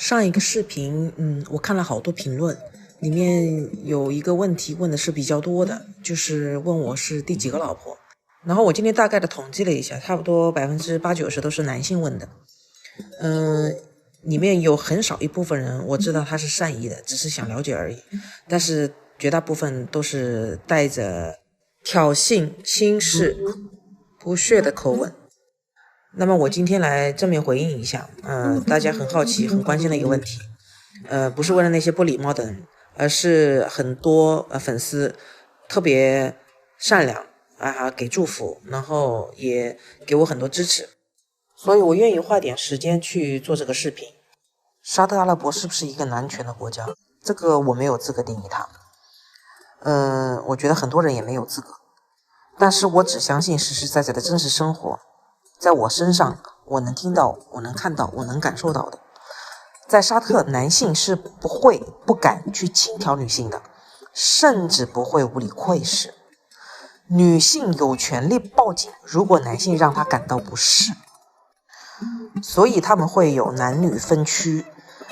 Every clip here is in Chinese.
上一个视频，我看了好多评论，里面有一个问题问的是比较多的，就是问我是第几个老婆。然后我今天大概的统计了一下，差不多80%-90%都是男性问的。里面有很少一部分人我知道他是善意的，只是想了解而已，但是绝大部分都是带着挑衅、轻视、不屑的口吻。那么我今天来正面回应一下，大家很好奇、很关心的一个问题，不是为了那些不礼貌的人，而是很多粉丝特别善良给祝福，然后也给我很多支持，所以我愿意花点时间去做这个视频。沙特阿拉伯是不是一个男权的国家？这个我没有资格定义它，我觉得很多人也没有资格，但是我只相信实实在在的真实生活。在我身上，我能听到，我能看到，我能感受到的。在沙特，男性是不会、不敢去轻佻女性的，甚至不会无理窥视。女性有权利报警，如果男性让她感到不适。所以他们会有男女分区，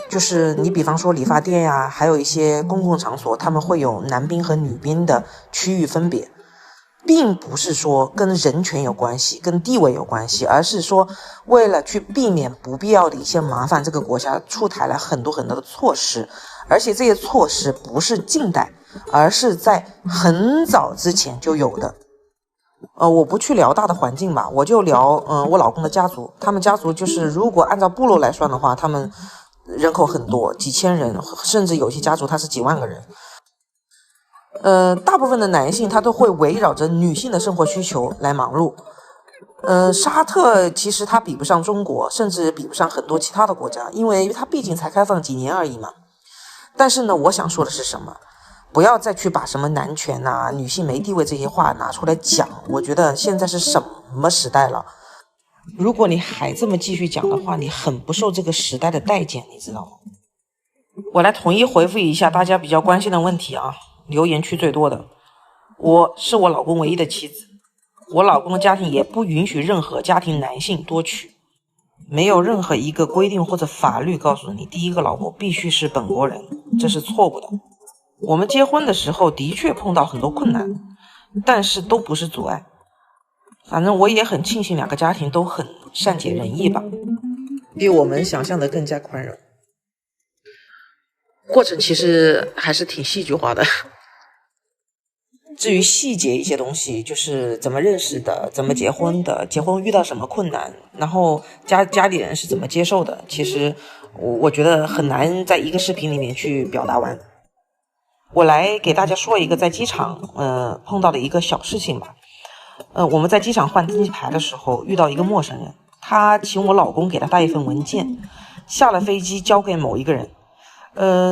就是你比方说理发店呀，还有一些公共场所，他们会有男宾和女宾的区域分别。并不是说跟人权有关系，跟地位有关系，而是说为了去避免不必要的一些麻烦，这个国家出台了很多很多的措施，而且这些措施不是近代，而是在很早之前就有的。我不去聊大的环境吧，我就聊我老公的家族。他们家族就是如果按照部落来算的话，他们人口很多，几千人，甚至有些家族他是几万个人。大部分的男性他都会围绕着女性的生活需求来忙碌。沙特其实它比不上中国，甚至比不上很多其他的国家，因为它毕竟才开放几年而已嘛。但是呢，我想说的是什么？不要再去把什么男权啊、女性没地位这些话拿出来讲。我觉得现在是什么时代了？如果你还这么继续讲的话，你很不受这个时代的待见，你知道吗？我来统一回复一下大家比较关心的问题啊。留言区最多的，我是我老公唯一的妻子，我老公的家庭也不允许任何家庭男性多娶，没有任何一个规定或者法律告诉你第一个老婆必须是本国人，这是错误的。我们结婚的时候的确碰到很多困难，但是都不是阻碍。反正我也很庆幸两个家庭都很善解人意吧，比我们想象的更加宽容。过程其实还是挺戏剧化的。至于细节一些东西，就是怎么认识的，怎么结婚的，结婚遇到什么困难，然后家里人是怎么接受的，其实我觉得很难在一个视频里面去表达完。我来给大家说一个在机场碰到的一个小事情吧。我们在机场换登机牌的时候遇到一个陌生人，他请我老公给他带一份文件，下了飞机交给某一个人。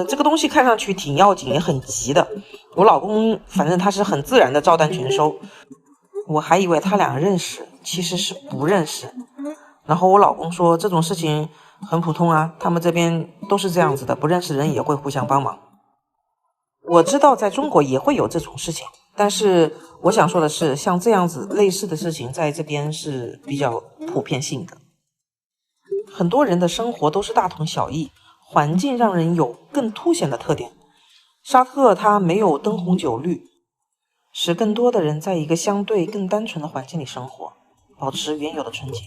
这个东西看上去挺要紧，也很急的。我老公反正他是很自然的照单全收，我还以为他俩认识，其实是不认识。然后我老公说这种事情很普通啊，他们这边都是这样子的，不认识人也会互相帮忙。我知道在中国也会有这种事情，但是我想说的是，像这样子类似的事情在这边是比较普遍性的。很多人的生活都是大同小异，环境让人有更凸显的特点。沙特它没有灯红酒绿，使更多的人在一个相对更单纯的环境里生活，保持原有的纯洁。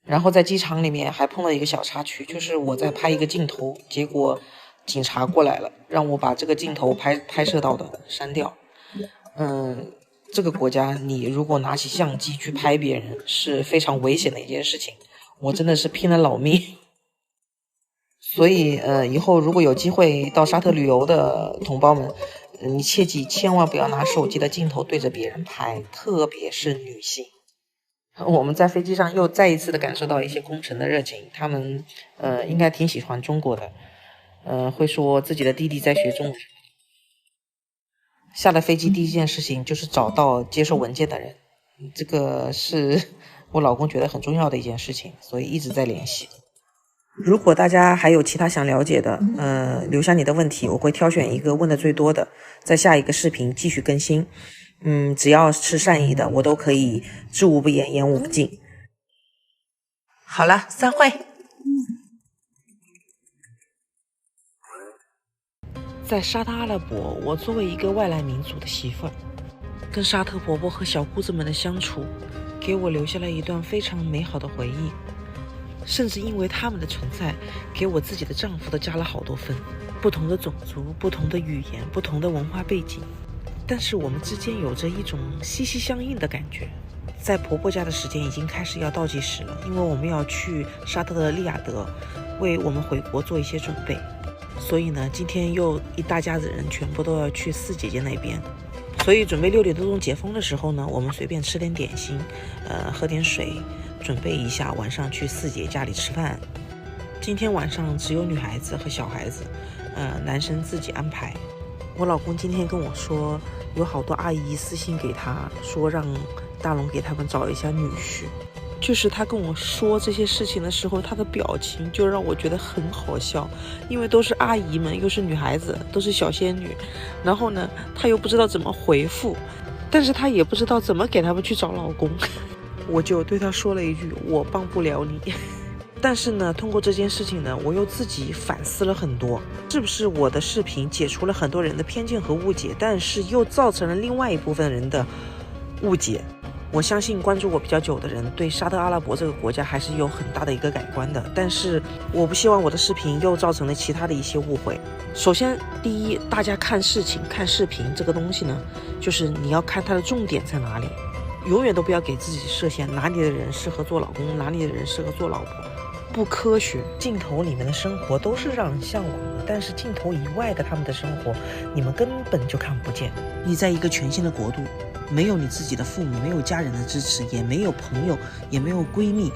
然后在机场里面还碰到一个小插曲，就是我在拍一个镜头，结果警察过来了，让我把这个镜头拍摄到的删掉。这个国家你如果拿起相机去拍别人是非常危险的一件事情，我真的是拼了老命。所以以后如果有机会到沙特旅游的同胞们，你切记千万不要拿手机的镜头对着别人拍，特别是女性。我们在飞机上又再一次的感受到一些空乘的热情，他们应该挺喜欢中国的，会说自己的弟弟在学中文。下了飞机第一件事情就是找到接收文件的人，这个是我老公觉得很重要的一件事情，所以一直在联系。如果大家还有其他想了解的，留下你的问题，我会挑选一个问的最多的，在下一个视频继续更新。只要是善意的，我都可以知无不言，言无不尽。好了，散会。在沙特阿拉伯，我作为一个外来民族的媳妇儿，跟沙特婆婆和小姑子们的相处，给我留下了一段非常美好的回忆。甚至因为他们的存在，给我自己的丈夫都加了好多分。不同的种族，不同的语言，不同的文化背景，但是我们之间有着一种息息相应的感觉。在婆婆家的时间已经开始要倒计时了，因为我们要去沙特的利雅得，为我们回国做一些准备。所以呢，今天又一大家子人全部都要去四姐姐那边。所以准备6点多钟解封的时候呢，我们随便吃点点心，喝点水，准备一下晚上去四姐家里吃饭。今天晚上只有女孩子和小孩子，男生自己安排。我老公今天跟我说，有好多阿姨私信给他说让大龙给他们找一下女婿。就是他跟我说这些事情的时候，他的表情就让我觉得很好笑，因为都是阿姨们，又是女孩子，都是小仙女，然后呢，他又不知道怎么回复，但是他也不知道怎么给他们去找老公。我就对他说了一句，我帮不了你。但是呢，通过这件事情呢，我又自己反思了很多，是不是我的视频解除了很多人的偏见和误解，但是又造成了另外一部分人的误解。我相信关注我比较久的人对沙特阿拉伯这个国家还是有很大的一个改观的，但是我不希望我的视频又造成了其他的一些误会。首先，第一，大家看事情、看视频这个东西呢，就是你要看它的重点在哪里，永远都不要给自己设限，哪里的人适合做老公，哪里的人适合做老婆，不科学。镜头里面的生活都是让人向往的，但是镜头以外的他们的生活，你们根本就看不见。你在一个全新的国度，没有你自己的父母，没有家人的支持，也没有朋友，也没有闺蜜，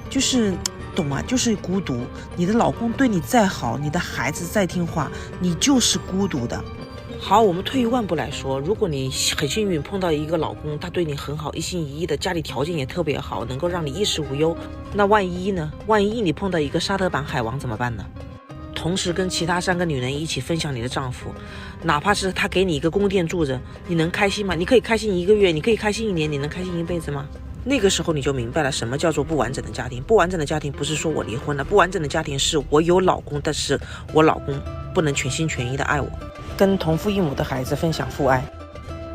就是懂吗？就是孤独。你的老公对你再好，你的孩子再听话，你就是孤独的。好，我们退一万步来说，如果你很幸运碰到一个老公，他对你很好，一心一意的，家里条件也特别好，能够让你衣食无忧，那万一呢？万一你碰到一个沙特版海王怎么办呢？同时跟其他3个女人一起分享你的丈夫，哪怕是他给你一个宫殿住着，你能开心吗？你可以开心1个月，你可以开心1年，你能开心一辈子吗？那个时候你就明白了什么叫做不完整的家庭。不完整的家庭不是说我离婚了，不完整的家庭是我有老公，但是我老公不能全心全意的爱我，跟同父异母的孩子分享父爱，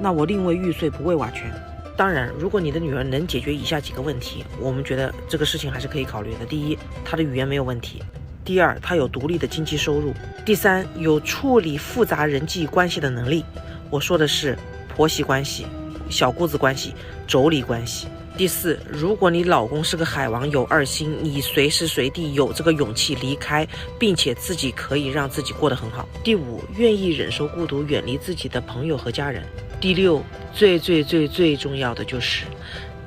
那我宁为玉碎不为瓦全。当然，如果你的女儿能解决以下几个问题，我们觉得这个事情还是可以考虑的。第一，她的语言没有问题；第二，她有独立的经济收入；第三，有处理复杂人际关系的能力。我说的是婆媳关系、小姑子关系、妯娌关系。第四，如果你老公是个海王，有2心，你随时随地有这个勇气离开，并且自己可以让自己过得很好。第五，愿意忍受孤独，远离自己的朋友和家人。第六，最重要的就是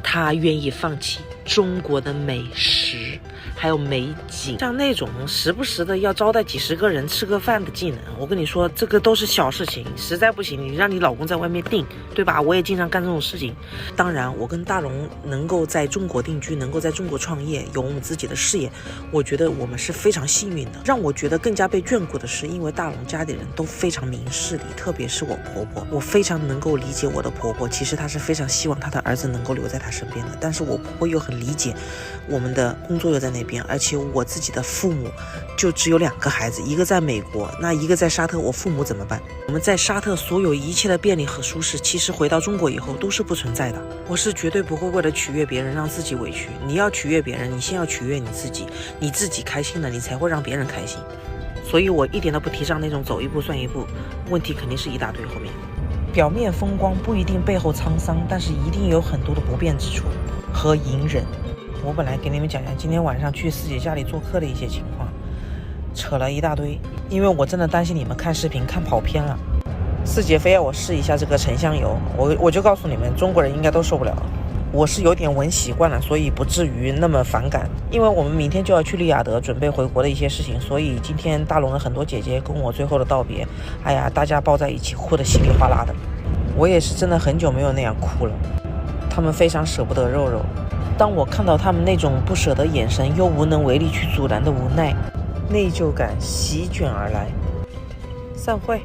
他愿意放弃中国的美食还有美景，像那种时不时的要招待几10个人吃个饭的技能，我跟你说，这个都是小事情，实在不行你让你老公在外面订，对吧？我也经常干这种事情。当然，我跟大龙能够在中国定居，能够在中国创业，有我们自己的事业，我觉得我们是非常幸运的。让我觉得更加被眷顾的是，因为大龙家里人都非常明事理，特别是我婆婆，我非常能够理解我的婆婆，其实她是非常希望她的儿子能够留在她身边的，但是我婆婆又很理解我们的工作又在那边，而且我自己的父母就只有2个孩子，一个在美国，那一个在沙特，我父母怎么办？我们在沙特所有一切的便利和舒适，其实回到中国以后都是不存在的。我是绝对不会为了取悦别人让自己委屈，你要取悦别人，你先要取悦你自己，你自己开心了，你才会让别人开心。所以我一点都不提倡那种走一步算一步，问题肯定是一大堆。后面表面风光不一定背后沧桑，但是一定有很多的不便之处和隐忍。我本来给你们讲讲今天晚上去四姐家里做客的一些情况，扯了一大堆，因为我真的担心你们看视频看跑偏了。四姐非要我试一下这个沉香油，我就告诉你们，中国人应该都受不了。我是有点闻习惯了，所以不至于那么反感。因为我们明天就要去利雅得准备回国的一些事情，所以今天大龙的很多姐姐跟我最后的道别，哎呀，大家抱在一起哭得稀里哗啦的。我也是真的很久没有那样哭了，他们非常舍不得肉肉。当我看到他们那种不舍的眼神又无能为力去阻拦的无奈，内疚感席卷而来。散会。